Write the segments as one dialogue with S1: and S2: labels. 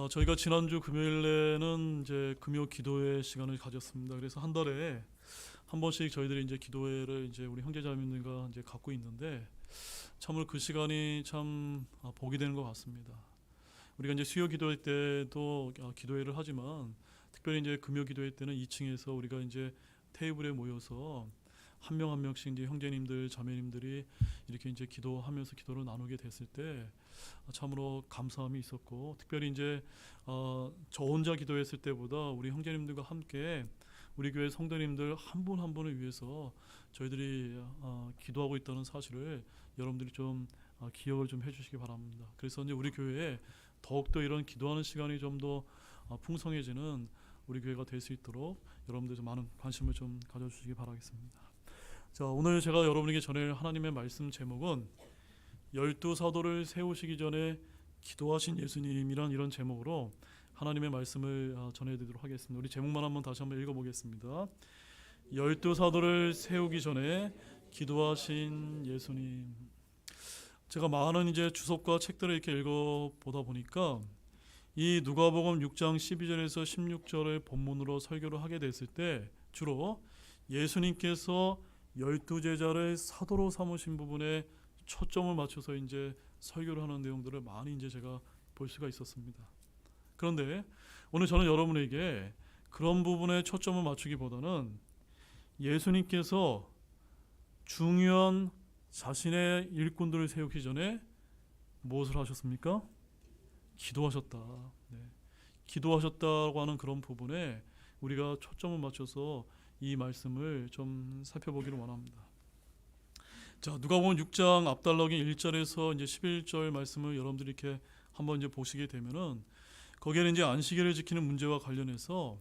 S1: 저희가 지난주 금요일에는 이제 금요 기도회 시간을 가졌습니다. 그래서 한 달에 한 번씩 저희들이 이제 기도회를 이제 우리 형제자매님들과 이제 갖고 있는데 참으로 그 시간이 참 복이 되는 것 같습니다. 우리가 이제 수요 기도회 때도 기도회를 하지만 특별히 이제 금요 기도회 때는 2층에서 우리가 이제 테이블에 모여서 한 명 한 명씩 이제 형제님들, 자매님들이 이렇게 이제 기도하면서 기도를 나누게 됐을 때 참으로 감사함이 있었고, 특별히 이제 저 혼자 기도했을 때보다 우리 형제님들과 함께 우리 교회 성도님들 한 분 한 분을 위해서 저희들이 기도하고 있다는 사실을 여러분들이 좀 기억을 좀 해주시기 바랍니다. 그래서 이제 우리 교회에 더욱더 이런 기도하는 시간이 좀 더 풍성해지는 우리 교회가 될 수 있도록 여러분들 좀 많은 관심을 좀 가져주시기 바라겠습니다. 자, 오늘 제가 여러분에게 전할 하나님의 말씀 제목은 열두 사도를 세우시기 전에 기도하신 예수님이란 이런 제목으로 하나님의 말씀을 전해드리도록 하겠습니다. 우리 제목만 한번 다시 한번 읽어보겠습니다. 열두 사도를 세우기 전에 기도하신 예수님. 제가 많은 이제 주석과 책들을 이렇게 읽어보다 보니까 이 누가복음 6장 12절에서 16절을 본문으로 설교를 하게 됐을 때 주로 예수님께서 열두 제자를 사도로 삼으신 부분에 초점을 맞춰서 이제 설교를 하는 내용들을 많이 이제 제가 볼 수가 있었습니다. 그런데 오늘 저는 여러분에게 그런 부분에 초점을 맞추기보다는 예수님께서 중요한 자신의 일꾼들을 세우기 전에 무엇을 하셨습니까? 기도하셨다. 네. 기도하셨다고 하는 그런 부분에 우리가 초점을 맞춰서 이 말씀을 좀 살펴보기를 원합니다. 자, 누가복음 6장 앞달러기 1절에서 이제 11절 말씀을 여러분들이 이렇게 한번 이제 보시게 되면은 거기에는 이제 안식일을 지키는 문제와 관련해서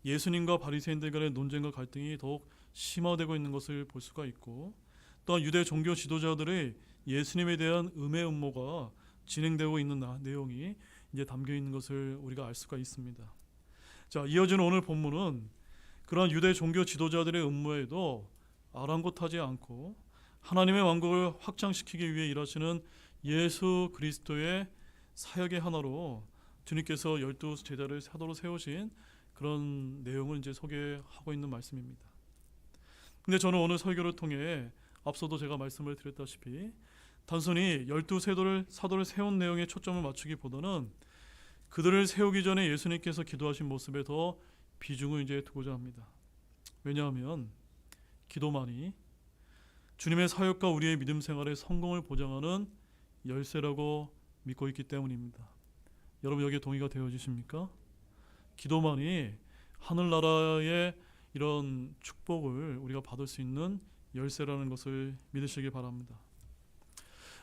S1: 예수님과 바리새인들 간의 논쟁과 갈등이 더욱 심화되고 있는 것을 볼 수가 있고, 또한 유대 종교 지도자들의 예수님에 대한 음해 음모가 진행되고 있는 내용이 이제 담겨 있는 것을 우리가 알 수가 있습니다. 자, 이어지는 오늘 본문은 그러한 유대 종교 지도자들의 음모에도 아랑곳하지 않고 하나님의 왕국을 확장시키기 위해 일하시는 예수 그리스도의 사역의 하나로 주님께서 열두 제자를 사도로 세우신 그런 내용을 이제 소개하고 있는 말씀입니다. 근데 저는 오늘 설교를 통해 앞서도 제가 말씀을 드렸다시피 단순히 열두 사도를 세운 내용에 초점을 맞추기보다는 그들을 세우기 전에 예수님께서 기도하신 모습에 더 비중을 이제 두고자 합니다. 왜냐하면 기도만이 주님의 사역과 우리의 믿음 생활의 성공을 보장하는 열쇠라고 믿고 있기 때문입니다. 여러분 여기에 동의가 되어지십니까? 기도만이 하늘나라의 이런 축복을 우리가 받을 수 있는 열쇠라는 것을 믿으시기 바랍니다.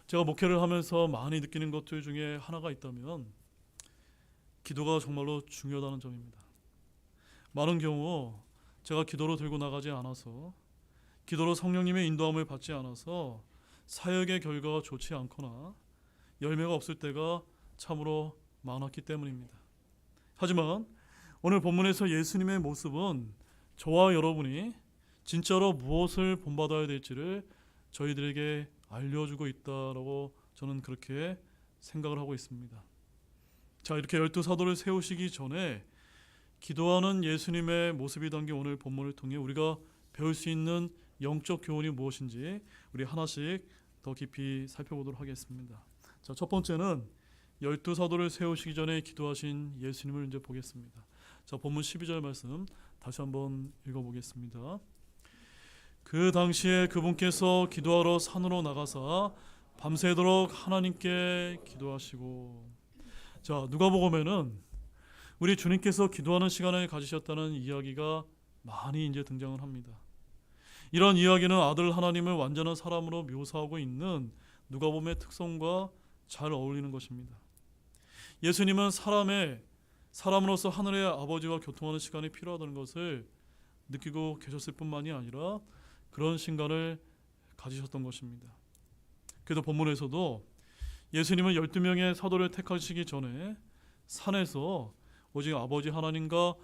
S1: 제가 목회를 하면서 많이 느끼는 것들 중에 하나가 있다면 기도가 정말로 중요하다는 점입니다. 많은 경우 제가 기도로 들고 나가지 않아서, 기도로 성령님의 인도함을 받지 않아서 사역의 결과가 좋지 않거나 열매가 없을 때가 참으로 많았기 때문입니다. 하지만 오늘 본문에서 예수님의 모습은 저와 여러분이 진짜로 무엇을 본받아야 될지를 저희들에게 알려주고 있다라고 저는 그렇게 생각을 하고 있습니다. 자, 이렇게 열두 사도를 세우시기 전에 기도하는 예수님의 모습이 담긴 오늘 본문을 통해 우리가 배울 수 있는 영적 교훈이 무엇인지 우리 하나씩 더 깊이 살펴보도록 하겠습니다. 자, 첫 번째는 열두 사도를 세우시기 전에 기도하신 예수님을 이제 보겠습니다. 자, 본문 12절 말씀 다시 한번 읽어보겠습니다. 그 당시에 그분께서 기도하러 산으로 나가사 밤새도록 하나님께 기도하시고. 자, 누가복음에는 우리 주님께서 기도하는 시간을 가지셨다는 이야기가 많이 이제 등장을 합니다. 이런 이야기는 아들 하나님을 완전한 사람으로 묘사하고 있는 누가복음의 특성과 잘 어울리는 것입니다. 예수님은 사람으로서 하늘의 아버지와 교통하는 시간이 필요하다는 것을 느끼고 계셨을 뿐만이 아니라 그런 시간을 가지셨던 것입니다. 그래서 본문에서도 예수님은 12명의 사도를 택하시기 전에 산에서 오직 아버지 하나님과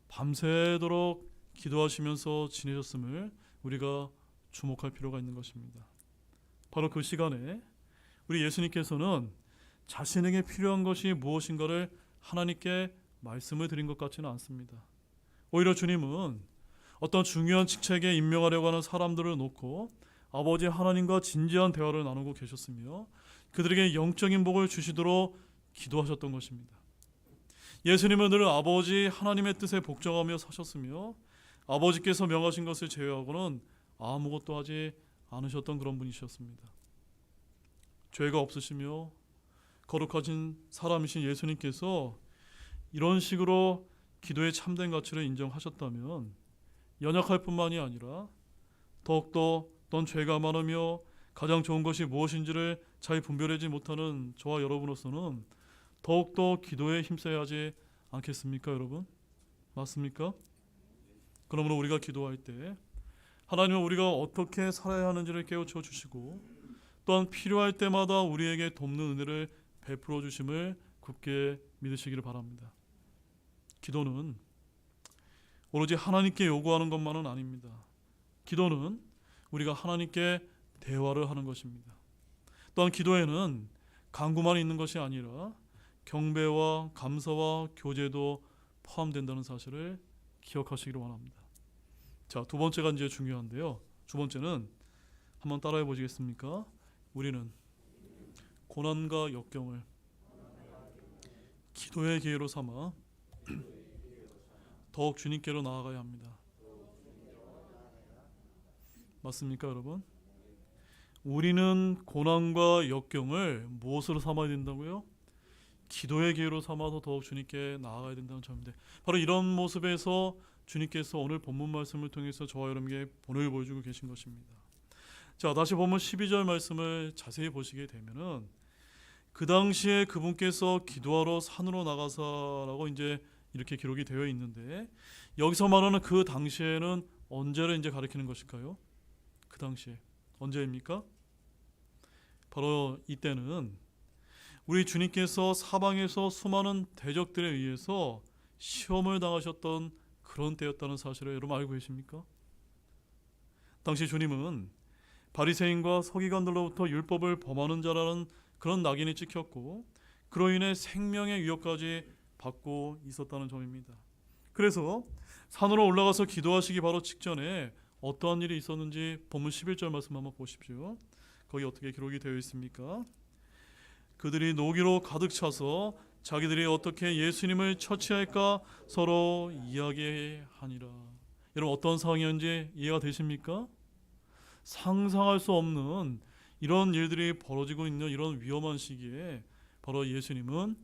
S1: 밤새도록 기도하시면서 지내셨음을 우리가 주목할 필요가 있는 것입니다. 바로 그 시간에 우리 예수님께서는 자신에게 필요한 것이 무엇인가를 하나님께 말씀을 드린 것 같지는 않습니다. 오히려 주님은 어떤 중요한 직책에 임명하려고 하는 사람들을 놓고 아버지 하나님과 진지한 대화를 나누고 계셨으며 그들에게 영적인 복을 주시도록 기도하셨던 것입니다. 예수님은 늘 아버지 하나님의 뜻에 복종하며 사셨으며 아버지께서 명하신 것을 제외하고는 아무것도 하지 않으셨던 그런 분이셨습니다. 죄가 없으시며 거룩하신 사람이신 예수님께서 이런 식으로 기도의 참된 가치를 인정하셨다면 연약할 뿐만이 아니라 더욱더 넌 죄가 많으며 가장 좋은 것이 무엇인지를 잘 분별하지 못하는 저와 여러분으로서는 더욱더 기도에 힘써야 하지 않겠습니까, 여러분? 맞습니까? 그러므로 우리가 기도할 때 하나님은 우리가 어떻게 살아야 하는지를 깨우쳐 주시고 또한 필요할 때마다 우리에게 돕는 은혜를 베풀어 주심을 굳게 믿으시기를 바랍니다. 기도는 오로지 하나님께 요구하는 것만은 아닙니다. 기도는 우리가 하나님께 대화를 하는 것입니다. 또한 기도에는 간구만 있는 것이 아니라 경배와 감사와 교제도 포함된다는 사실을 기억하시기를 원합니다. 자, 두 번째가 이제 중요한데요. 두 번째는 한번 따라해 보시겠습니까? 우리는 고난과 역경을 기도의 기회로 삼아 더욱 주님께로 나아가야 합니다. 맞습니까, 여러분? 우리는 고난과 역경을 무엇으로 삼아야 된다고요? 기도의 기회로 삼아서 더욱 주님께 나아가야 된다는 점인데, 바로 이런 모습에서 주님께서 오늘 본문 말씀을 통해서 저와 여러분에게 본을 보여주고 계신 것입니다. 자, 다시 본문 12절 말씀을 자세히 보시게 되면은 그 당시에 그분께서 기도하러 산으로 나가사라고 이제 이렇게 기록이 되어 있는데, 여기서 말하는 그 당시에는 언제를 이제 가리키는 것일까요? 그 당시에 언제입니까? 바로 이때는 우리 주님께서 사방에서 수많은 대적들에 의해서 시험을 당하셨던 그런 때였다는 사실을 여러분 알고 계십니까? 당시 주님은 바리새인과 서기관들로부터 율법을 범하는 자라는 그런 낙인이 찍혔고 그로 인해 생명의 위협까지 받고 있었다는 점입니다. 그래서 산으로 올라가서 기도하시기 바로 직전에 어떠한 일이 있었는지 본문 11절 말씀 한번 보십시오. 거기 어떻게 기록이 되어 있습니까? 그들이 노기로 가득 차서 자기들이 어떻게 예수님을 처치할까 서로 이야기하니라. 여러분 어떤 상황이었는지 이해가 되십니까? 상상할 수 없는 이런 일들이 벌어지고 있는 이런 위험한 시기에 바로 예수님은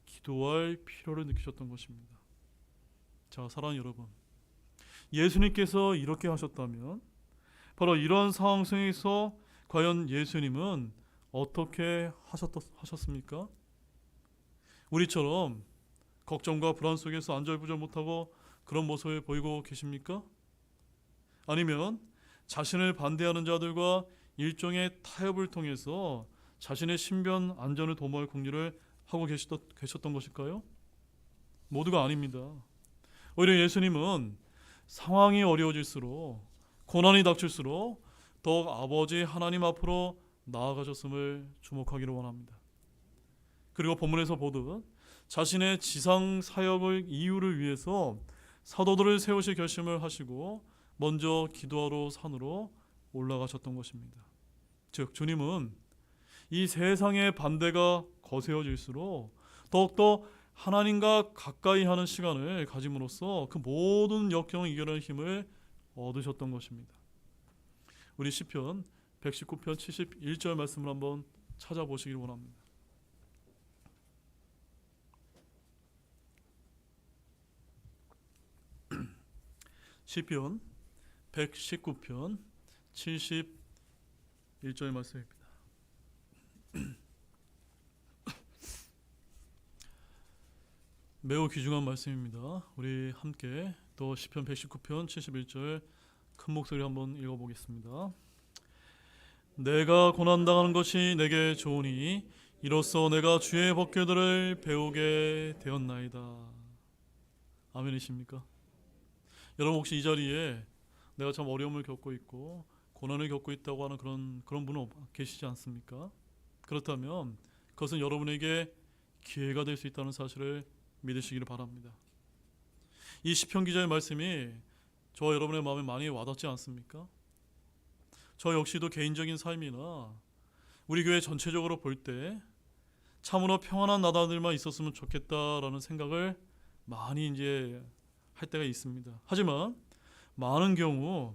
S1: 기도할 필요를 느끼셨던 것입니다. 자, 사랑하는 여러분, 예수님께서 이렇게 하셨다면 바로 이런 상황 속에서 과연 예수님은 어떻게 하셨습니까? 우리처럼 걱정과 불안 속에서 안절부절 못하고 그런 모습을 보이고 계십니까? 아니면 자신을 반대하는 자들과 일종의 타협을 통해서 자신의 신변 안전을 도모할 공리를 하고 계셨던 것일까요? 모두가 아닙니다. 오히려 예수님은 상황이 어려워질수록, 고난이 닥칠수록 더욱 아버지 하나님 앞으로 나아가셨음을 주목하기를 원합니다. 그리고 본문에서 보듯 자신의 지상 사역을 이유를 위해서 사도들을 세우실 결심을 하시고 먼저 기도하러 산으로 올라가셨던 것입니다. 즉 주님은 이 세상의 반대가 거세어질수록 더욱더 하나님과 가까이 하는 시간을 가짐으로써 그 모든 역경을 이겨낼 힘을 얻으셨던 것입니다. 우리 시편 119편 71절 말씀을 한번 찾아보시길 원합니다. 시편 119편 71절 말씀입니다. 매우 귀중한 말씀입니다. 우리 함께 또 시편 119편 71절 큰 목소리 한번 읽어보겠습니다. 내가 고난당하는 것이 내게 좋으니 이로써 내가 주의 법궤들을 배우게 되었나이다. 아멘이십니까? 여러분 혹시 이 자리에 내가 참 어려움을 겪고 있고 고난을 겪고 있다고 하는 그런 분은 계시지 않습니까? 그렇다면 그것은 여러분에게 기회가 될 수 있다는 사실을 믿으시기를 바랍니다. 이 시편 기자의 말씀이 저와 여러분의 마음에 많이 와닿지 않습니까? 저 역시도 개인적인 삶이나 우리 교회 전체적으로 볼 때 참으로 평안한 나라들만 있었으면 좋겠다라는 생각을 많이 이제 할 때가 있습니다. 하지만 많은 경우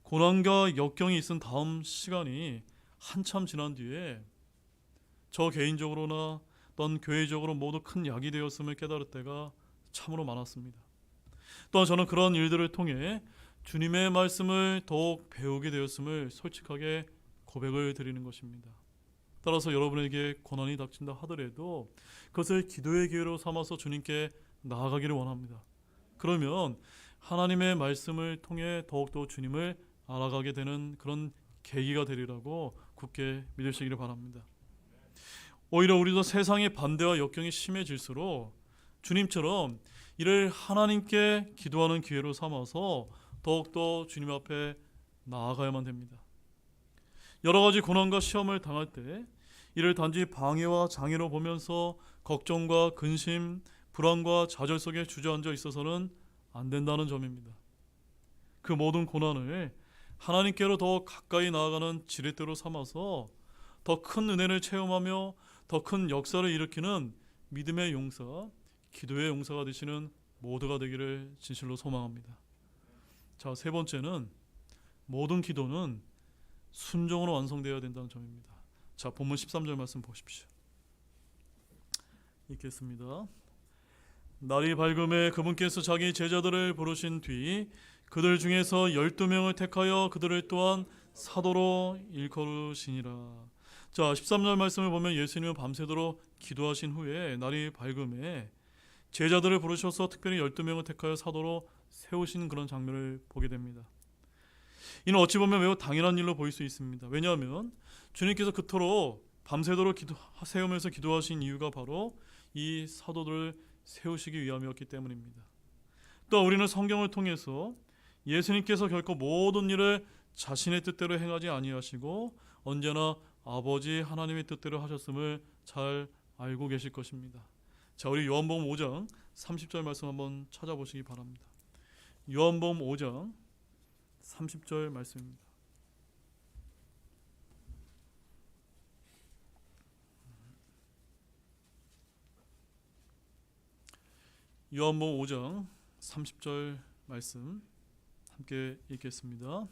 S1: 고난과 역경이 있은 다음 시간이 한참 지난 뒤에 저 개인적으로나 또한 교회적으로 모두 큰 약이 되었음을 깨달을 때가 참으로 많았습니다. 또한 저는 그런 일들을 통해 주님의 말씀을 더욱 배우게 되었음을 솔직하게 고백을 드리는 것입니다. 따라서 여러분에게 고난이 닥친다 하더라도 그것을 기도의 기회로 삼아서 주님께 나아가기를 원합니다. 그러면 하나님의 말씀을 통해 더욱더 주님을 알아가게 되는 그런 계기가 되리라고 굳게 믿으시기를 바랍니다. 오히려 우리도 세상의 반대와 역경이 심해질수록 주님처럼 이를 하나님께 기도하는 기회로 삼아서 더욱더 주님 앞에 나아가야만 됩니다. 여러 가지 고난과 시험을 당할 때 이를 단지 방해와 장애로 보면서 걱정과 근심, 불안과 좌절 속에 주저앉아 있어서는 안 된다는 점입니다. 그 모든 고난을 하나님께로 더 가까이 나아가는 지렛대로 삼아서 더 큰 은혜를 체험하며 더 큰 역사를 일으키는 믿음의 용사, 기도의 용사가 되시는 모두가 되기를 진실로 소망합니다. 자, 세 번째는 모든 기도는 순종으로 완성되어야 된다는 점입니다. 자, 본문 13절 말씀 보십시오. 읽겠습니다. 날이 밝음에 그분께서 자기 제자들을 부르신 뒤 그들 중에서 12명을 택하여 그들을 또한 사도로 일컬으시니라. 자, 13절 말씀을 보면 예수님은 밤새도록 기도하신 후에 날이 밝음에 제자들을 부르셔서 특별히 12명을 택하여 사도로 세우신 그런 장면을 보게 됩니다. 이는 어찌 보면 매우 당연한 일로 보일 수 있습니다. 왜냐하면 주님께서 그토록 밤새도록 세우면서 기도하신 이유가 바로 이 사도들을 세우시기 위함이었기 때문입니다. 또 우리는 성경을 통해서 예수님께서 결코 모든 일을 자신의 뜻대로 행하지 아니하시고 언제나 아버지 하나님의 뜻대로 하셨음을 잘 알고 계실 것입니다. 자, 우리 요한복음 5장 30절 말씀 한번 찾아보시기 바랍니다. 요한복음 5장 30절 말씀입니다. 요한복음 5장 30절 말씀 함께 읽겠습니다.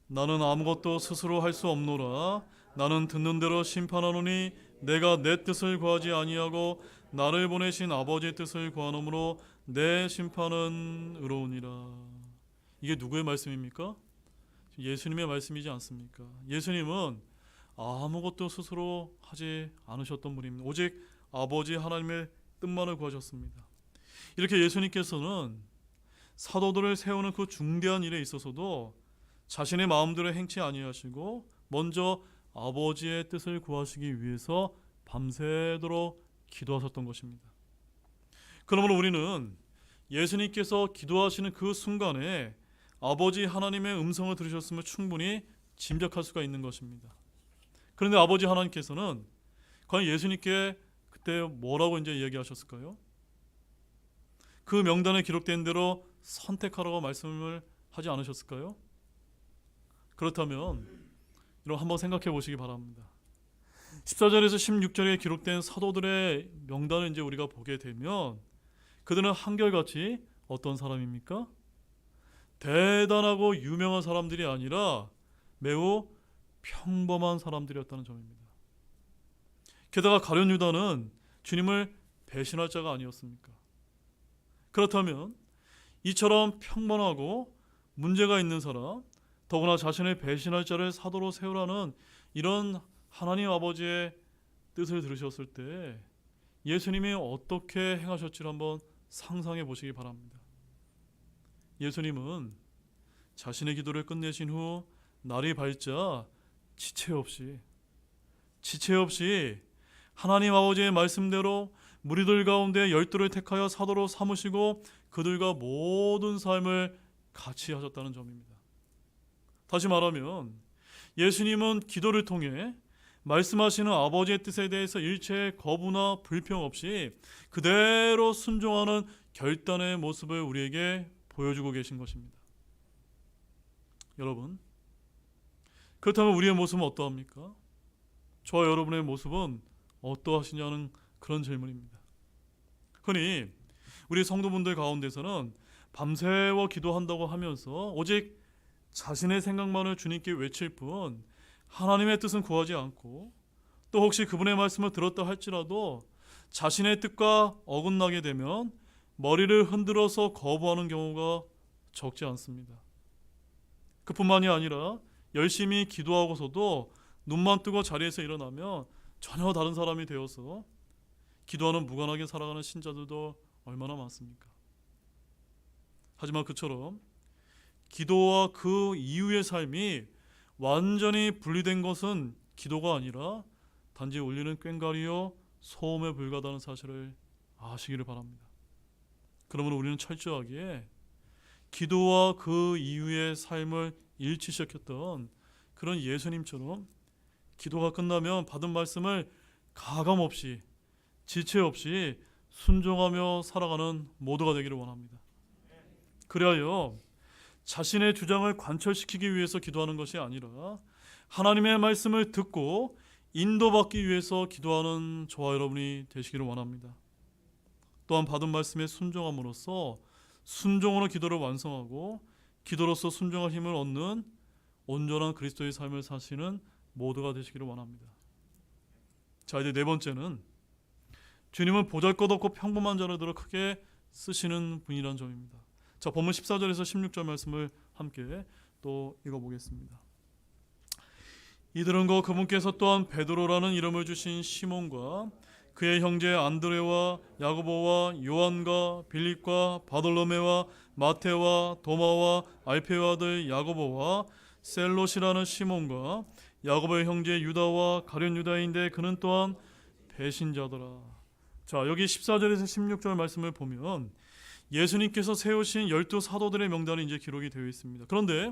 S1: 나는 아무것도 스스로 할 수 없노라. 나는 듣는 대로 심판하노니 내가 내 뜻을 구하지 아니하고 나를 보내신 아버지의 뜻을 구하노므로 내 심판은 의로우니라. 이게 누구의 말씀입니까? 예수님의 말씀이지 않습니까? 예수님은 아무것도 스스로 하지 않으셨던 분입니다. 오직 아버지 하나님의 뜻만을 구하셨습니다. 이렇게 예수님께서는 사도들을 세우는 그 중대한 일에 있어서도 자신의 마음대로 행치 아니하시고 먼저 아버지의 뜻을 구하시기 위해서 밤새도록 기도하셨던 것입니다. 그러므로 우리는 예수님께서 기도하시는 그 순간에 아버지 하나님의 음성을 들으셨음을 충분히 짐작할 수가 있는 것입니다. 그런데 아버지 하나님께서는 과연 예수님께 그때 뭐라고 이제 이야기하셨을까요? 그 명단에 기록된 대로 선택하라고 말씀을 하지 않으셨을까요? 그렇다면 여러분 한번 생각해 보시기 바랍니다. 14절에서 16절에 기록된 사도들의 명단을 이제 우리가 보게 되면 그들은 한결같이 어떤 사람입니까? 대단하고 유명한 사람들이 아니라 매우 평범한 사람들이었다는 점입니다. 게다가 가룟 유다는 주님을 배신할 자가 아니었습니까? 그렇다면 이처럼 평범하고 문제가 있는 사람, 더구나 자신을 배신할 자를 사도로 세우라는 이런 하나님 아버지의 뜻을 들으셨을 때 예수님이 어떻게 행하셨지를 한번 상상해 보시기 바랍니다. 예수님은 자신의 기도를 끝내신 후 날이 밝자 지체 없이 하나님 아버지의 말씀대로 무리들 가운데 12를 택하여 사도로 삼으시고 그들과 모든 삶을 같이 하셨다는 점입니다. 다시 말하면 예수님은 기도를 통해 말씀하시는 아버지의 뜻에 대해서 일체의 거부나 불평 없이 그대로 순종하는 결단의 모습을 우리에게 보여주고 계신 것입니다. 여러분, 그렇다면 우리의 모습은 어떠합니까? 저와 여러분의 모습은 어떠하시냐는 그런 질문입니다. 흔히 우리 성도분들 가운데서는 밤새워 기도한다고 하면서 오직 자신의 생각만을 주님께 외칠 뿐 하나님의 뜻은 구하지 않고, 또 혹시 그분의 말씀을 들었다 할지라도 자신의 뜻과 어긋나게 되면 머리를 흔들어서 거부하는 경우가 적지 않습니다. 그뿐만이 아니라 열심히 기도하고서도 눈만 뜨고 자리에서 일어나면 전혀 다른 사람이 되어서 기도하는 무관하게 살아가는 신자들도 얼마나 많습니까? 하지만 그처럼 기도와 그 이후의 삶이 완전히 분리된 것은 기도가 아니라 단지 울리는 꽹과리요 소음에 불과하다는 사실을 아시기를 바랍니다. 그러면 우리는 철저하게 기도와 그 이후의 삶을 일치시켰던 그런 예수님처럼 기도가 끝나면 받은 말씀을 가감없이 지체 없이 순종하며 살아가는 모두가 되기를 원합니다. 그리하여 자신의 주장을 관철시키기 위해서 기도하는 것이 아니라 하나님의 말씀을 듣고 인도받기 위해서 기도하는 저와 여러분이 되시기를 원합니다. 또한 받은 말씀에 순종함으로써 순종으로 기도를 완성하고 기도로서 순종할 힘을 얻는 온전한 그리스도의 삶을 사시는 모두가 되시기를 원합니다. 자, 이제 네 번째는 주님은 보잘것없고 평범한 자들을 크게 쓰시는 분이라는 점입니다. 자, 본문 14절에서 16절 말씀을 함께 또 읽어보겠습니다. 이들은 그분께서 또한 베드로라는 이름을 주신 시몬과 그의 형제 안드레와 야고보와 요한과 빌립과 바돌로메와 마테와 도마와 알페의 아들 야고보와 셀롯이라는 시몬과 야고보의 형제 유다와 가룟 유다인데 그는 또한 배신자더라. 자, 여기 14절에서 16절 말씀을 보면 예수님께서 세우신 12 사도들의 명단이 이제 기록이 되어 있습니다. 그런데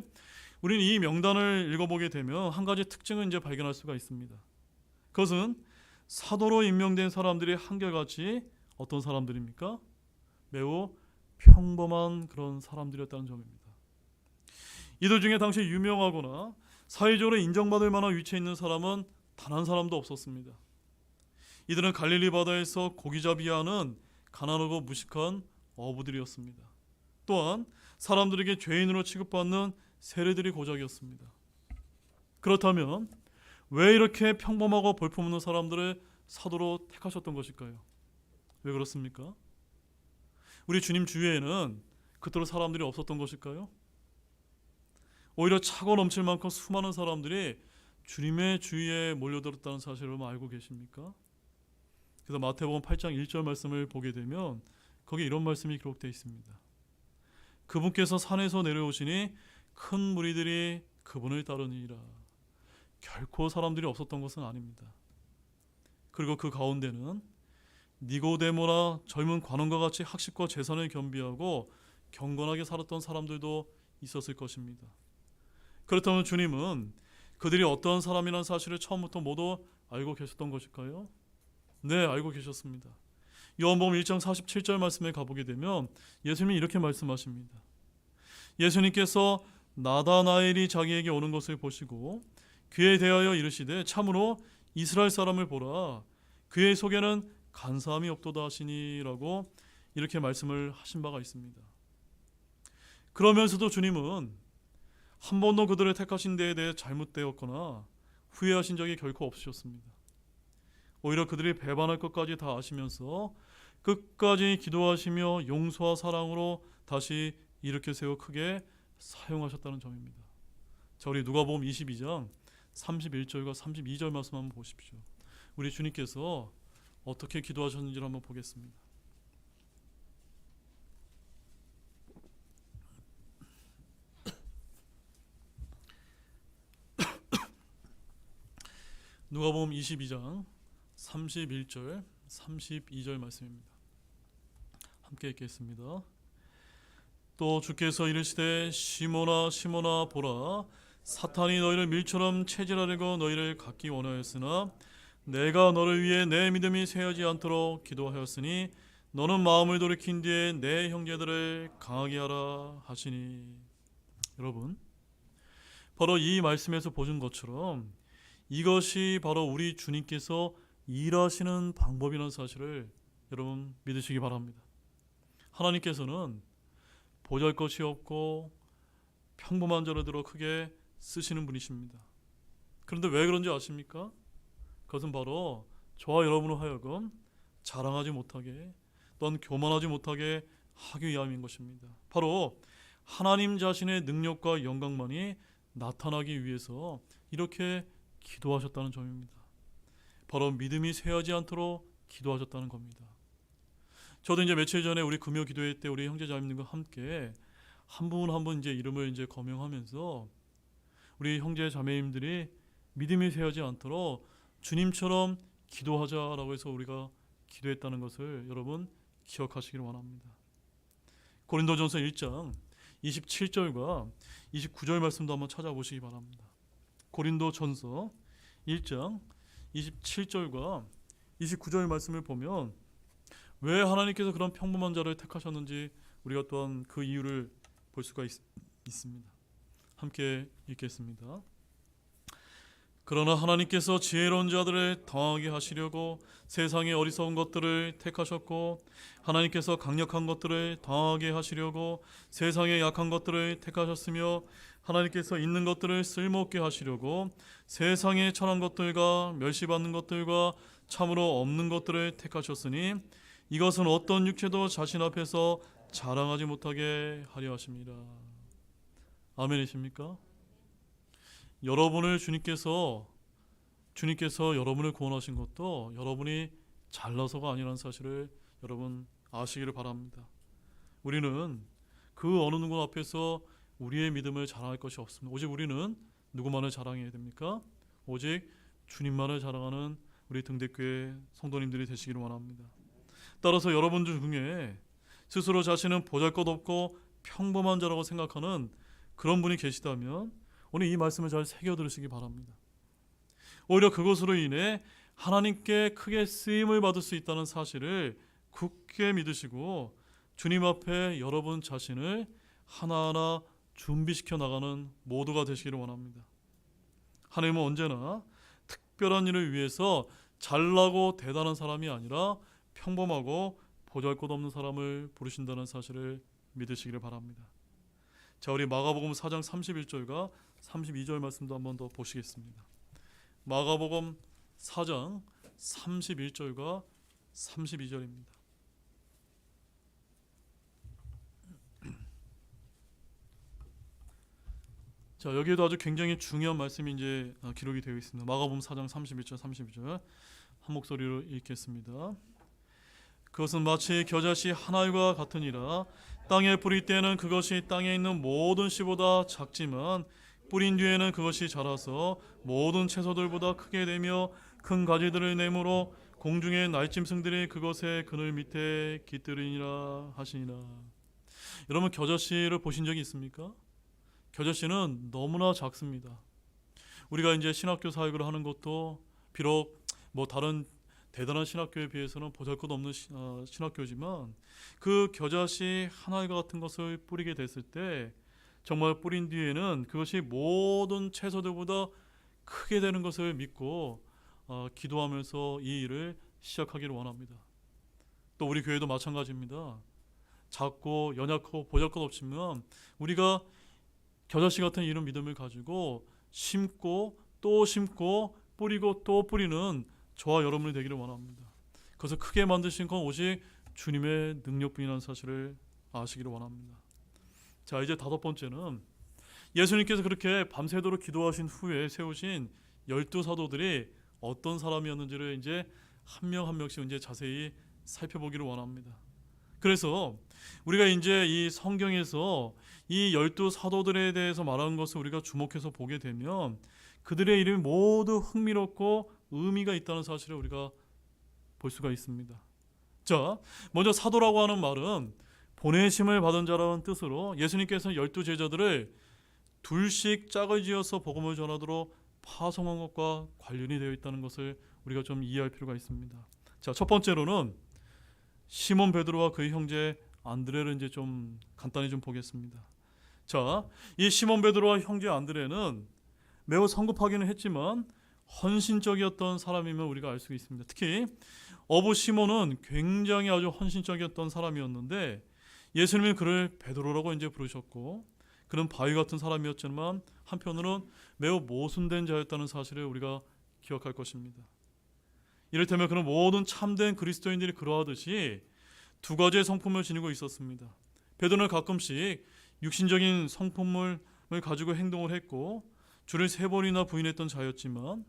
S1: 우리는 이 명단을 읽어보게 되면 한 가지 특징을 이제 발견할 수가 있습니다. 그것은 사도로 임명된 사람들이 한결같이 어떤 사람들입니까? 매우 평범한 그런 사람들이었다는 점입니다. 이들 중에 당시 유명하거나 사회적으로 인정받을 만한 위치에 있는 사람은 단 한 사람도 없었습니다. 이들은 갈릴리 바다에서 고기잡이하는 가난하고 무식한 어부들이었습니다. 또한 사람들에게 죄인으로 취급받는 세리들이 고작이었습니다. 그렇다면 왜 이렇게 평범하고 볼품없는 사람들을 사도로 택하셨던 것일까요? 왜 그렇습니까? 우리 주님 주위에는 그토록 사람들이 없었던 것일까요? 오히려 차고 넘칠 만큼 수많은 사람들이 주님의 주위에 몰려들었다는 사실을 알고 계십니까? 그래서 마태복음 8장 1절 말씀을 보게 되면 거기에 이런 말씀이 기록되어 있습니다. 그분께서 산에서 내려오시니 큰 무리들이 그분을 따르니라. 결코 사람들이 없었던 것은 아닙니다. 그리고 그 가운데는 니고데모나 젊은 관원과 같이 학식과 재산을 겸비하고 경건하게 살았던 사람들도 있었을 것입니다. 그렇다면 주님은 그들이 어떤 사람이라는 사실을 처음부터 모두 알고 계셨던 것일까요? 네, 알고 계셨습니다. 요한복음 1장 47절 말씀에 가보게 되면 예수님이 이렇게 말씀하십니다. 예수님께서 나다나엘이 자기에게 오는 것을 보시고 그에 대하여 이르시되 참으로 이스라엘 사람을 보라, 그의 속에는 간사함이 없도다 하시니라고 이렇게 말씀을 하신 바가 있습니다. 그러면서도 주님은 한 번도 그들을 택하신 데에 대해 잘못되었거나 후회하신 적이 결코 없으셨습니다. 오히려 그들이 배반할 것까지 다 아시면서 끝까지 기도하시며 용서와 사랑으로 다시 일으켜 세워 크게 사용하셨다는 점입니다. 자, 우리 누가복음 22장 31절과 32절 말씀 한번 보십시오. 우리 주님께서 어떻게 기도하셨는지를 한번 보겠습니다. 누가복음 22장 31절 32절 말씀입니다. 함께 읽겠습니다. 또 주께서 이르시되 시몬아 시몬아 보라, 사탄이 너희를 밀처럼 체질하려고 너희를 갖기 원하였으나 내가 너를 위해 내 믿음이 쇠하지 않도록 기도하였으니 너는 마음을 돌이킨 뒤에 내 형제들을 강하게 하라 하시니. 여러분, 바로 이 말씀에서 보신 것처럼 이것이 바로 우리 주님께서 일하시는 방법이라는 사실을 여러분 믿으시기 바랍니다. 하나님께서는 보잘것이 없고 평범한 자들로 크게 쓰시는 분이십니다. 그런데 왜 그런지 아십니까? 그것은 바로 저와 여러분을 하여금 자랑하지 못하게 또는 교만하지 못하게 하기 위함인 것입니다. 바로 하나님 자신의 능력과 영광만이 나타나기 위해서 이렇게 기도하셨다는 점입니다. 바로 믿음이 쇠하지 않도록 기도하셨다는 겁니다. 저도 이제 며칠 전에 우리 금요 기도회 때 우리 형제자매님과 함께 한 분 한 분 이제 이름을 이제 거명하면서 우리 형제 자매님들이 믿음이 쇠하지 않도록 주님처럼 기도하자라고 해서 우리가 기도했다는 것을 여러분 기억하시기를 원합니다. 고린도전서 1장 27절과 29절 말씀도 한번 찾아보시기 바랍니다. 고린도전서 1장 27절과 29절 말씀을 보면 왜 하나님께서 그런 평범한 자를 택하셨는지 우리가 또한 그 이유를 볼 수가 있습니다. 함께 읽겠습니다. 그러나 하나님께서 지혜로운 자들을 당하게 하시려고 세상의 어리석은 것들을 택하셨고 하나님께서 강력한 것들을 당하게 하시려고 세상의 약한 것들을 택하셨으며 하나님께서 있는 것들을 쓸모없게 하시려고 세상의 천한 것들과 멸시받는 것들과 참으로 없는 것들을 택하셨으니 이것은 어떤 육체도 자신 앞에서 자랑하지 못하게 하려 하십니다. 아멘이십니까? 여러분을 주님께서 여러분을 구원하신 것도 여러분이 잘나서가 아니라는 사실을 여러분 아시기를 바랍니다. 우리는 그 어느 누구 앞에서 우리의 믿음을 자랑할 것이 없습니다. 오직 우리는 누구만을 자랑해야 됩니까? 오직 주님만을 자랑하는 우리 등대교회 성도님들이 되시기를 원합니다. 따라서 여러분들 중에 스스로 자신은 보잘것없고 평범한 자라고 생각하는 그런 분이 계시다면 오늘 이 말씀을 잘 새겨 들으시기 바랍니다. 오히려 그것으로 인해 하나님께 크게 쓰임을 받을 수 있다는 사실을 굳게 믿으시고 주님 앞에 여러분 자신을 하나하나 준비시켜 나가는 모두가 되시기를 원합니다. 하나님은 언제나 특별한 일을 위해서 잘나고 대단한 사람이 아니라 평범하고 보잘것없는 사람을 부르신다는 사실을 믿으시기를 바랍니다. 자, 우리 마가복음 4장 31절과 32절 말씀도 한번 더 보시겠습니다. 마가복음 4장 31절과 32절입니다. 자, 여기에도 아주 굉장히 중요한 말씀이 이제 기록이 되어 있습니다. 마가복음 4장 31절 32절 한 목소리로 읽겠습니다. 그것은 마치 겨자씨 한 알과 같으니라. 땅에 뿌릴 때는 그것이 땅에 있는 모든 씨보다 작지만 뿌린 뒤에는 그것이 자라서 모든 채소들보다 크게 되며 큰 가지들을 내므로 공중의 날짐승들이 그것의 그늘 밑에 깃들이니라 하시니라. 여러분 겨자씨를 보신 적이 있습니까? 겨자씨는 너무나 작습니다. 우리가 이제 신학교 사역을 하는 것도 비록 뭐 다른 대단한 신학교에 비해서는 보잘것없는 신학교지만 그 겨자씨 하나가 같은 것을 뿌리게 됐을 때 정말 뿌린 뒤에는 그것이 모든 채소들보다 크게 되는 것을 믿고 기도하면서 이 일을 시작하기를 원합니다. 또 우리 교회도 마찬가지입니다. 작고 연약하고 보잘것없지만 우리가 겨자씨 같은 이런 믿음을 가지고 심고 또 심고 뿌리고 또 뿌리는 저와 여러분이 되기를 원합니다. 그것을 크게 만드신 건 오직 주님의 능력뿐이라는 사실을 아시기를 원합니다. 자, 이제 다섯 번째는 예수님께서 그렇게 밤새도록 기도하신 후에 세우신 12사도들이 어떤 사람이었는지를 이제 한 명 한 명씩 이제 자세히 살펴보기를 원합니다. 그래서 우리가 이제 이 성경에서 이 12사도들에 대해서 말하는 것을 우리가 주목해서 보게 되면 그들의 이름이 모두 흥미롭고 의미가 있다는 사실을 우리가 볼 수가 있습니다. 자, 먼저 사도라고 하는 말은 보내심을 받은 자라는 뜻으로 예수님께서는 12제자들을 둘씩 짝을 지어서 복음을 전하도록 파송한 것과 관련이 되어 있다는 것을 우리가 좀 이해할 필요가 있습니다. 자, 첫 번째로는 시몬 베드로와 그의 형제 안드레를 이제 좀 간단히 좀 보겠습니다. 자, 이 시몬 베드로와 형제 안드레는 매우 성급하기는 했지만 헌신적이었던 사람임을 우리가 알 수 있습니다. 특히 어부 시몬은 굉장히 아주 헌신적이었던 사람이었는데 예수님이 그를 베드로라고 이제 부르셨고, 그는 바위 같은 사람이었지만 한편으로는 매우 모순된 자였다는 사실을 우리가 기억할 것입니다. 이를테면 그는 모든 참된 그리스도인들이 그러하듯이 두 가지의 성품을 지니고 있었습니다. 베드로는 가끔씩 육신적인 성품을 가지고 행동을 했고 주를 3번이나 부인했던 자였지만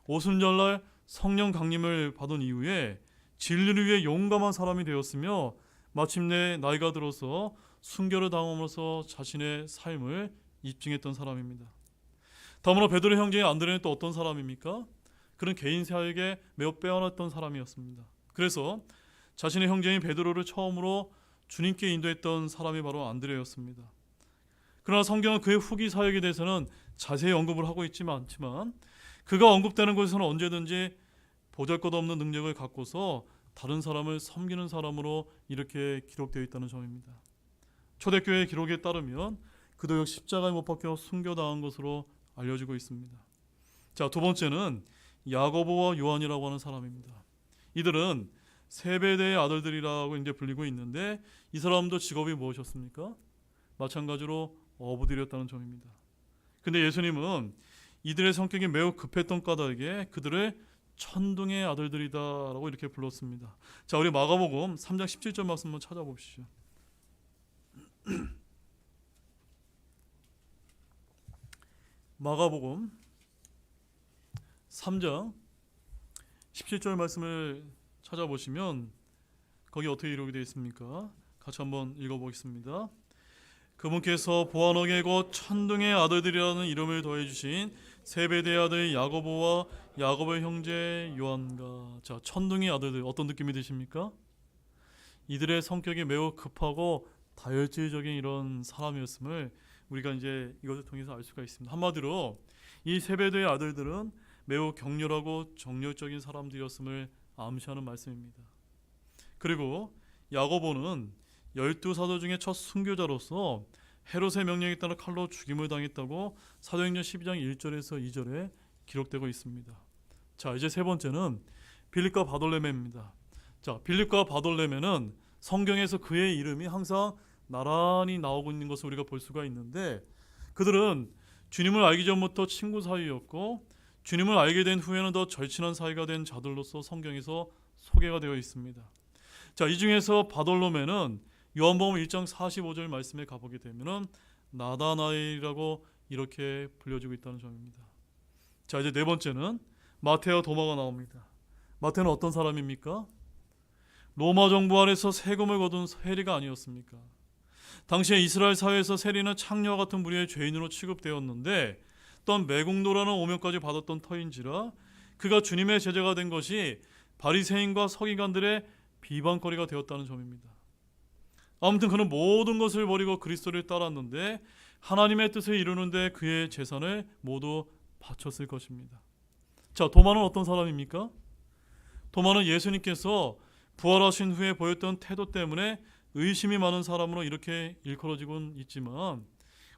S1: 오순절날 성령 강림을 받은 이후에 진리를 위해 용감한 사람이 되었으며 마침내 나이가 들어서 순교를 당함으로써 자신의 삶을 입증했던 사람입니다. 다음으로 베드로 형제의 안드레는 또 어떤 사람입니까? 그는 개인 사역에 매우 빼어났던 사람이었습니다. 그래서 자신의 형제인 베드로를 처음으로 주님께 인도했던 사람이 바로 안드레였습니다. 그러나 성경은 그의 후기 사역에 대해서는 자세히 언급을 하고 있지는 않지만 그가 언급되는 곳에서는 언제든지 보잘것없는 능력을 갖고서 다른 사람을 섬기는 사람으로 이렇게 기록되어 있다는 점입니다. 초대교회 기록에 따르면 그도 역시 십자가에 못 박혀 순교당한 것으로 알려지고 있습니다. 자, 두 번째는 야고보와 요한이라고 하는 사람입니다. 이들은 세베대의 아들들이라고 이제 불리고 있는데 이 사람도 직업이 무엇이었습니까? 마찬가지로 어부들이었다는 점입니다. 근데 예수님은 이들의 성격이 매우 급했던 까닭에 그들을 천둥의 아들들이다라고 이렇게 불렀습니다. 자, 우리 마가복음 3장 17절 말씀 한번 찾아보시죠. 마가복음 3장 17절 말씀을 찾아보시면 거기 어떻게 기록이 되어 있습니까? 같이 한번 읽어보겠습니다. 그분께서 보아너게 곧 천둥의 아들들이라는 이름을 더해주신 세베대의 아들 야고보와 야고보의 형제 요한과. 자, 천둥의 아들들 어떤 느낌이 드십니까? 이들의 성격이 매우 급하고 다혈질적인 이런 사람이었음을 우리가 이제 이것을 통해서 알 수가 있습니다. 한마디로 이 세베대의 아들들은 매우 격렬하고 정열적인 사람들이었음을 암시하는 말씀입니다. 그리고 야고보는 12사도 중에 첫 순교자로서 헤롯의 명령에 따라 칼로 죽임을 당했다고 사도행전 12장 1절에서 2절에 기록되고 있습니다. 자, 이제 세 번째는 빌립과 바돌레메입니다. 자, 빌립과 바돌레메는 성경에서 그의 이름이 항상 나란히 나오고 있는 것을 우리가 볼 수가 있는데 그들은 주님을 알기 전부터 친구 사이였고 주님을 알게 된 후에는 더 절친한 사이가 된 자들로서 성경에서 소개가 되어 있습니다. 자, 이 중에서 바돌로메는 요한복음 1장 45절 말씀에 가보게 되면은 나다나엘이라고 이렇게 불려지고 있다는 점입니다. 자, 이제 네 번째는 마태와 도마가 나옵니다. 마태는 어떤 사람입니까? 로마 정부 아래서 세금을 거둔 세리가 아니었습니까? 당시에 이스라엘 사회에서 세리는 창녀와 같은 무리의 죄인으로 취급되었는데 또한 매국노라는 오명까지 받았던 터인지라 그가 주님의 제자가 된 것이 바리새인과 서기관들의 비방거리가 되었다는 점입니다. 아무튼 그는 모든 것을 버리고 그리스도를 따랐는데 하나님의 뜻을 이루는데 그의 재산을 모두 바쳤을 것입니다. 자, 도마는 어떤 사람입니까? 도마는 예수님께서 부활하신 후에 보였던 태도 때문에 의심이 많은 사람으로 이렇게 일컬어지곤 있지만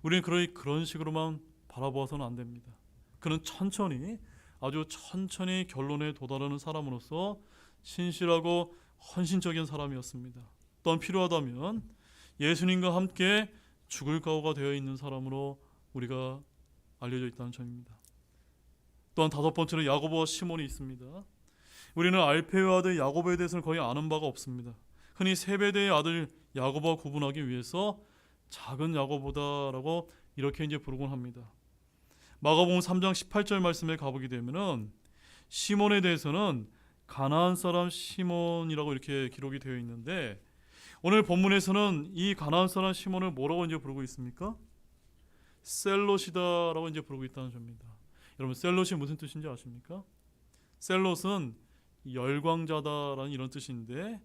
S1: 우리는 그런 식으로만 바라보아서는 안 됩니다. 그는 아주 천천히 결론에 도달하는 사람으로서 신실하고 헌신적인 사람이었습니다. 또한 필요하다면 예수님과 함께 죽을 각오가 되어 있는 사람으로 우리가 알려져 있다는 점입니다. 또한 다섯 번째는 야고보와 시몬이 있습니다. 우리는 알페의 아들 야고보에 대해서는 거의 아는 바가 없습니다. 흔히 세베대의 아들 야고보와 구분하기 위해서 작은 야고보다라고 이렇게 이제 부르곤 합니다. 마가복음 3장 18절 말씀에 가보게 되면은 시몬에 대해서는 가나안 사람 시몬이라고 이렇게 기록이 되어 있는데 오늘 본문에서는 이 가나안 사람 시몬을 뭐라고 이제 부르고 있습니까? 셀롯이다라고 이제 부르고 있다는 점입니다. 여러분, 셀롯이 무슨 뜻인지 아십니까? 셀롯은 열광자다라는 이런 뜻인데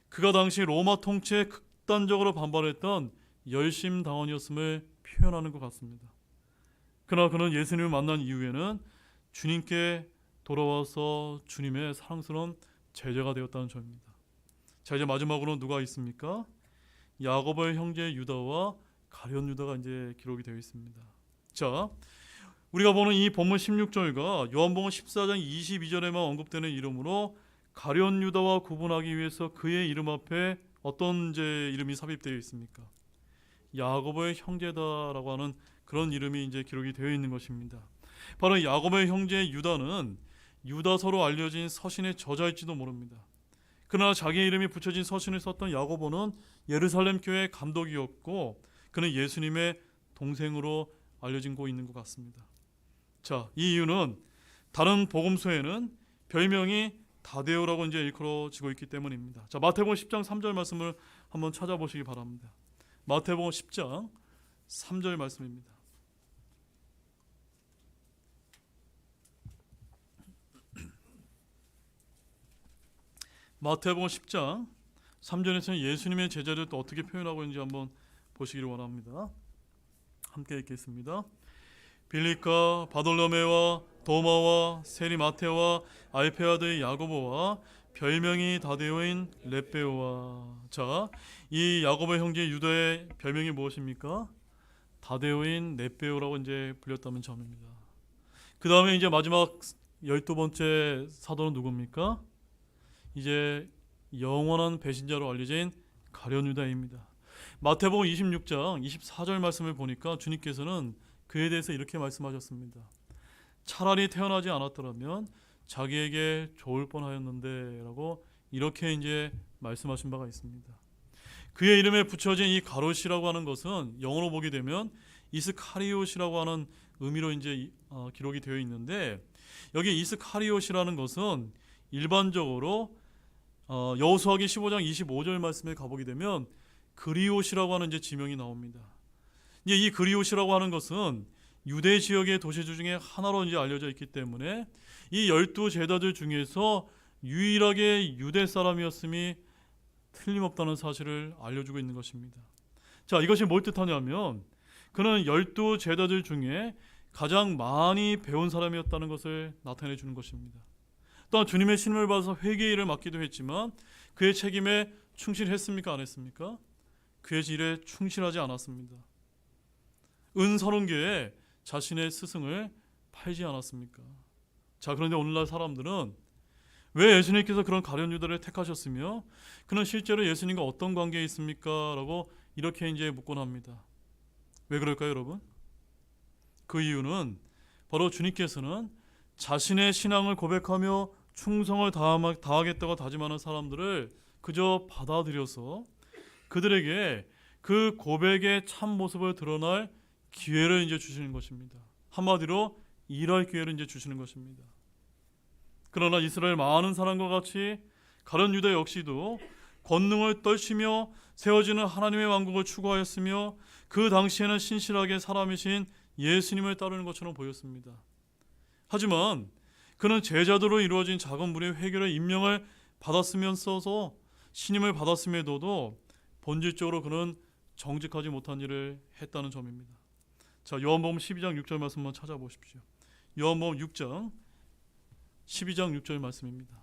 S1: 그가 당시 로마 통치에 극단적으로 반발했던 열심당원이었음을 표현하는 것 같습니다. 그러나 그는 예수님을 만난 이후에는 주님께 돌아와서 주님의 사랑스러운 제자가 되었다는 점입니다. 자, 이제 마지막으로 누가 있습니까? 야고보의 형제 유다와 가룟 유다가 이제 기록이 되어 있습니다. 자, 우리가 보는 이 본문 16절과 요한복음 14장 22절에만 언급되는 이름으로 가룟 유다와 구분하기 위해서 그의 이름 앞에 어떤 이제 이름이 삽입되어 있습니까? 야고보의 형제다라고 하는 그런 이름이 이제 기록이 되어 있는 것입니다. 바로 야고보의 형제 유다는 유다서로 알려진 서신의 저자일지도 모릅니다. 그러나 자기의 이름이 붙여진 서신을 썼던 야고보는 예루살렘 교회 감독이었고 그는 예수님의 동생으로 알려지고 있는 것 같습니다. 자, 이 이유는 다른 복음서에는 별명이 다데오라고 이제 일컬어지고 있기 때문입니다. 자, 마태복음 10장 3절 말씀을 한번 찾아보시기 바랍니다. 마태복음 10장 3절 말씀입니다. 마태복음 10장 3절에서는 예수님의 제자를 또 어떻게 표현하고 있는지 한번 보시기를 원합니다. 함께 읽겠습니다. 빌립과 바돌로메와 도마와 세리 마테와 알페 아들 야고보와 별명이 다데오인 렙베오와. 자, 이 야고보 형제 유다의 별명이 무엇입니까? 다데오인 렙베오라고 이제 불렸다는 점입니다. 그 다음에 이제 마지막 12번째 사도는 누굽니까? 이제 영원한 배신자로 알려진 가룟 유다입니다. 마태복음 26장 24절 말씀을 보니까 주님께서는 그에 대해서 이렇게 말씀하셨습니다. 차라리 태어나지 않았더라면 자기에게 좋을 뻔하였는데 라고 이렇게 이제 말씀하신 바가 있습니다. 그의 이름에 붙여진 이 가롯이라고 하는 것은 영어로 보게 되면 이스카리옷이라고 하는 의미로 이제 기록이 되어 있는데, 여기 이스카리옷이라는 것은 일반적으로 여호수아기 15장 25절 말씀에 가보게 되면 그리옷이라고 하는 이제 지명이 나옵니다. 이제 이 그리옷이라고 하는 것은 유대 지역의 도시들 중에 하나로 이제 알려져 있기 때문에 이 12제자들 중에서 유일하게 유대 사람이었음이 틀림없다는 사실을 알려주고 있는 것입니다. 자, 이것이 뭘 뜻하냐면 그는 12제자들 중에 가장 많이 배운 사람이었다는 것을 나타내 주는 것입니다. 또한 주님의 신임을 받아서 회개의 일을 맡기도 했지만 그의 책임에 충실했습니까? 안 했습니까? 그의 일에 충실하지 않았습니다. 은 30개에 자신의 스승을 팔지 않았습니까? 자, 그런데 오늘날 사람들은 왜 예수님께서 그런 가룟 유다를 택하셨으며 그는 실제로 예수님과 어떤 관계에 있습니까? 라고 이렇게 이제 묻곤 합니다. 왜 그럴까요, 여러분? 그 이유는 바로 주님께서는 자신의 신앙을 고백하며 충성을 다하겠다고 다짐하는 사람들을 그저 받아들여서 그들에게 그 고백의 참 모습을 드러날 기회를 이제 주시는 것입니다. 한마디로 일할 기회를 이제 주시는 것입니다. 그러나 이스라엘 많은 사람과 같이 가룟 유다 역시도 권능을 떨치며 세워지는 하나님의 왕국을 추구하였으며 그 당시에는 신실하게 사람이신 예수님을 따르는 것처럼 보였습니다. 하지만 그는 제자들로 이루어진 작은 무리의 회개를 임명을 받았으면서서 신임을 받았음에도 본질적으로 그는 정직하지 못한 일을 했다는 점입니다. 자, 요한복음 12장 6절 말씀만 찾아보십시오. 요한복음 6장 12장 6절 말씀입니다.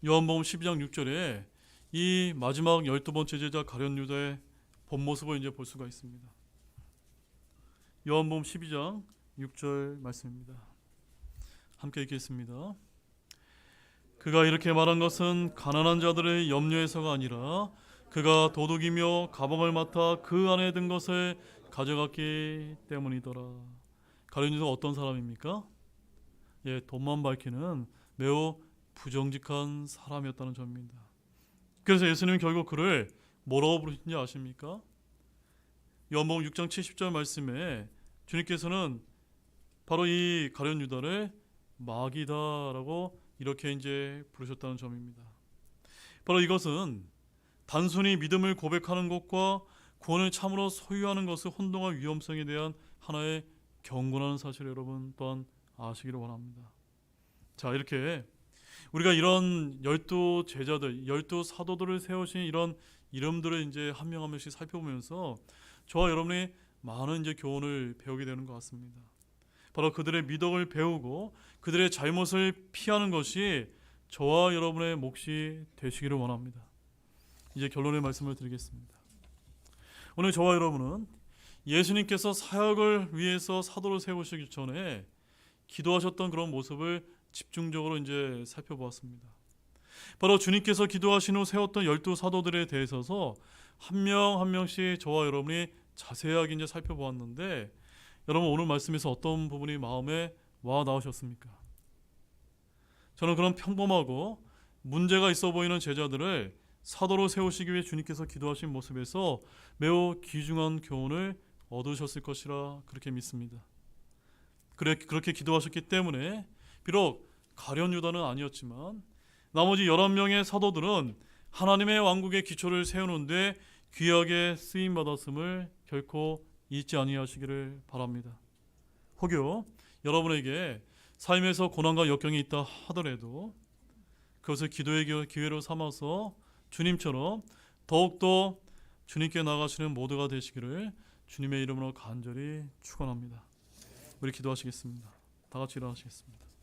S1: 요한복음 12장 6절에 이 마지막 12번째 제자 가룟 유다의 본 모습을 이제 볼 수가 있습니다. 요한복음 12장 6절 말씀입니다. 함께 읽겠습니다. 그가 이렇게 말한 것은 가난한 자들의 염려에서가 아니라 그가 도둑이며 가방을 맡아 그 안에 든 것을 가져갔기 때문이더라. 가룟 유다가 어떤 사람입니까? 예, 돈만 밝히는 매우 부정직한 사람이었다는 점입니다. 그래서 예수님은 결국 그를 뭐라고 부르신지 아십니까? 요한복음 6장 70절 말씀에 주님께서는 바로 이 가룟 유다를 마귀다라고 이렇게 이제 부르셨다는 점입니다. 바로 이것은 단순히 믿음을 고백하는 것과 구원을 참으로 소유하는 것을 혼동할 위험성에 대한 하나의 경고하는 사실을 여러분 또한 아시기를 원합니다. 자, 이렇게 우리가 이런 12제자들, 12사도들을 세우신 이런 이름들을 이제 한 명 한 명씩 살펴보면서 저와 여러분이 많은 이제 교훈을 배우게 되는 것 같습니다. 바로 그들의 미덕을 배우고 그들의 잘못을 피하는 것이 저와 여러분의 몫이 되시기를 원합니다. 이제 결론의 말씀을 드리겠습니다. 오늘 저와 여러분은 예수님께서 사역을 위해서 사도를 세우시기 전에 기도하셨던 그런 모습을 집중적으로 이제 살펴보았습니다. 바로 주님께서 기도하신 후 세웠던 12사도들에 대해서 한 명 한 명씩 저와 여러분이 자세하게 이제 살펴보았는데, 여러분 오늘 말씀에서 어떤 부분이 마음에 와 나오셨습니까? 저는 그런 평범하고 문제가 있어 보이는 제자들을 사도로 세우시기 위해 주님께서 기도하신 모습에서 매우 귀중한 교훈을 얻으셨을 것이라 그렇게 믿습니다. 그렇게 기도하셨기 때문에 비록 가룟 유다는 아니었지만 나머지 11명의 사도들은 하나님의 왕국의 기초를 세우는데 귀하게 쓰임받았음을 결코 잊지 아니하시기를 바랍니다. 혹여 여러분에게 삶에서 고난과 역경이 있다 하더라도 그것을 기도의 기회로 삼아서 주님처럼 더욱더 주님께 나가시는 모두가 되시기를 주님의 이름으로 간절히 축원합니다. 우리 기도하시겠습니다. 다 같이 일어나시겠습니다.